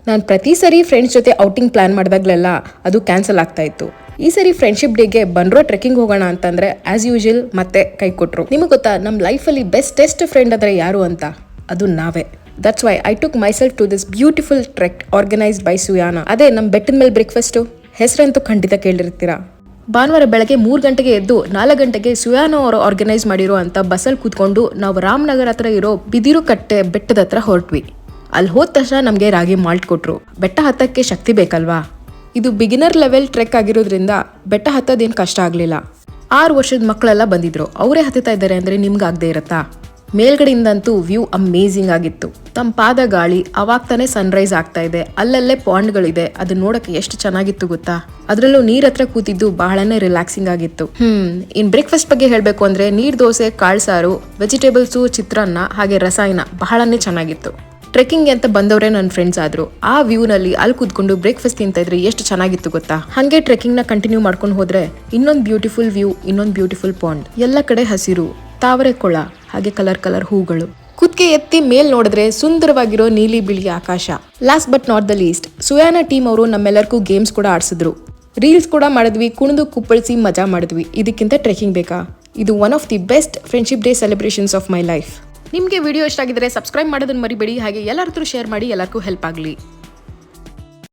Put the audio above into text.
ನಾನು ಪ್ರತಿ ಸರಿ ಫ್ರೆಂಡ್ಸ್ ಜೊತೆ ಔಟಿಂಗ್ ಪ್ಲಾನ್ ಮಾಡಿದಾಗಲೆಲ್ಲ ಅದು ಕ್ಯಾನ್ಸಲ್ ಆಗ್ತಾ ಇತ್ತು. ಈ ಸರಿ ಫ್ರೆಂಡ್ಶಿಪ್ ಡೇಗೆ ಬಂದ್ರೋ ಟ್ರೆಕ್ಕಿಂಗ್ ಹೋಗೋಣ ಅಂತಂದ್ರೆ ಆಸ್ ಯೂಶುವಲ್ ಮತ್ತೆ ಕೈ ಕೊಟ್ರು. ನಿಮಗೆ ಗೊತ್ತಾ ನಮ್ಮ ಲೈಫಲ್ಲಿ ಬೆಸ್ಟೆಸ್ಟ್ ಫ್ರೆಂಡ್ ಆದರೆ ಯಾರು ಅಂತ? ಅದು ನಾವೇ. That's why I took myself to this beautiful trek organised by Suyana. ಅದೇ ನಮ್ಮ ಬೆಟ್ಟದ ಮೇಲೆ ಬ್ರೇಕ್ಫಾಸ್ಟು ಹೆಸರಂತೂ ಖಂಡಿತ ಕೇಳಿರ್ತೀರಾ. ಭಾನುವಾರ ಬೆಳಗ್ಗೆ 3 ಗಂಟೆಗೆ ಎದ್ದು 4 ಗಂಟೆಗೆ ಸುಯಾನೋ ಅವರು ಆರ್ಗನೈಸ್ ಮಾಡಿರೋ ಅಂತ ಬಸ್ಸಲ್ಲಿ ಕೂತ್ಕೊಂಡು ನಾವು ರಾಮನಗರ ಹತ್ರ ಇರೋ ಬಿದಿರು ಕಟ್ಟೆ ಬೆಟ್ಟದ ಹತ್ರ ಹೊರಟ್ವಿ. ಅಲ್ಲಿ ಹೋದ ತಕ್ಷಣ ನಮಗೆ ರಾಗಿ ಮಾಲ್ಟ್ ಕೊಟ್ರು. ಬೆಟ್ಟ ಹತ್ತಕ್ಕೆ ಶಕ್ತಿ ಬೇಕಲ್ವಾ? ಇದು ಬಿಗಿನರ್ ಲೆವೆಲ್ ಟ್ರೆಕ್ ಆಗಿರೋದ್ರಿಂದ ಬೆಟ್ಟ ಹತ್ತೋದೇನು ಕಷ್ಟ ಆಗಲಿಲ್ಲ. 6 ವರ್ಷದ ಮಕ್ಕಳೆಲ್ಲ ಬಂದಿದ್ರು. ಅವರೇ ಹತ್ತುತ್ತಾ ಇದ್ದಾರೆ ಅಂದರೆ ನಿಮ್ಗೆ ಆಗದೆ ಇರತ್ತಾ? ಮೇಲ್ಗಡೆಯಿಂದಂತೂ ವ್ಯೂ ಅಮೇಝಿಂಗ್ ಆಗಿತ್ತು. ತಂಪಾದ ಗಾಳಿ, ಅವಾಗ ತಾನೇ ಸನ್ರೈಸ್ ಆಗ್ತಾ ಇದೆ. ಅಲ್ಲಲ್ಲೇ ಪಾಂಡ್ಗಳಿದೆ. ಅದನ್ನ ನೋಡಕ್ಕೆ ಎಷ್ಟು ಚೆನ್ನಾಗಿತ್ತು ಗೊತ್ತಾ? ಅದರಲ್ಲೂ ನೀರ್ ಹತ್ರ ಕೂತಿದ್ದು ಬಹಳನೇ ರಿಲ್ಯಾಕ್ಸಿಂಗ್ ಆಗಿತ್ತು. ಇನ್ ಬ್ರೇಕ್ಫಾಸ್ಟ್ ಬಗ್ಗೆ ಹೇಳಬೇಕು ಅಂದ್ರೆ ನೀರ್ ದೋಸೆ, ಕಾಳು ಸಾರು, ವೆಜಿಟೇಬಲ್ಸು, ಚಿತ್ರಾನ್ನ ಹಾಗೆ ರಸಾಯನ ಬಹಳನೇ ಚೆನ್ನಾಗಿತ್ತು. ಟ್ರೆಕ್ಕಿಂಗ್ ಅಂತ ಬಂದವರೇ ನನ್ನ ಫ್ರೆಂಡ್ಸ್ ಆದ್ರು. ಆ ವ್ಯೂನಲ್ಲಿ ಅಲ್ಲಿ ಕೂತ್ಕೊಂಡು ಬ್ರೇಕ್ಫಾಸ್ಟ್ ತಿಂತಾ ಇದ್ರೆ ಎಷ್ಟು ಚೆನ್ನಾಗಿತ್ತು ಗೊತ್ತಾ? ಹಾಗೆ ಟ್ರೆಕ್ಕಿಂಗ್ ನ ಕಂಟಿನ್ಯೂ ಮಾಡ್ಕೊಂಡು ಹೋದ್ರೆ ಇನ್ನೊಂದು ಬ್ಯೂಟಿಫುಲ್ ವ್ಯೂ, ಇನ್ನೊಂದು ಬ್ಯೂಟಿಫುಲ್ ಪಾಂಡ್. ಎಲ್ಲ ಕಡೆ ಹಸಿರು, ತಾವರೆ ಕೊಳ, ಹಾಗೆ ಕಲರ್ ಹೂಗಳು. ಕುತ್ತಿಗೆ ಎತ್ತಿ ಮೇಲ್ ನೋಡಿದ್ರೆ ಸುಂದರವಾಗಿರೋ ನೀಲಿ ಬಿಳಿ ಆಕಾಶ. Last but not the least, Suyana team ಅವರು ನಮ್ಮೆಲ್ಲರಿಗೂ ಗೇಮ್ಸ್ ಕೂಡ ಆಡಿಸಿದ್ರು. ರೀಲ್ಸ್ ಕೂಡ ಮಾಡಿದ್ವಿ, ಕುಣಿದು ಕುಪ್ಪಳಿಸಿ ಮಜಾ ಮಾಡಿದ್ವಿ. ಇದಕ್ಕಿಂತ ಟ್ರೆಕ್ಕಿಂಗ್ ಬೇಕಾ? ಇದು one of the best friendship day celebrations of my life. ನಿಮಗೆ ವಿಡಿಯೋ ಇಷ್ಟ ಆಗಿದ್ರೆ ಸಬ್ಸ್ಕ್ರೈಬ್ ಮಾಡೋದನ್ನ ಮರಿಬೇಡಿ. ಹಾಗೆ ಎಲ್ಲರ ಹತ್ರ ಶೇರ್ ಮಾಡಿ, ಎಲ್ಲರಿಗೂ ಹೆಲ್ಪ್ ಆಗಲಿ.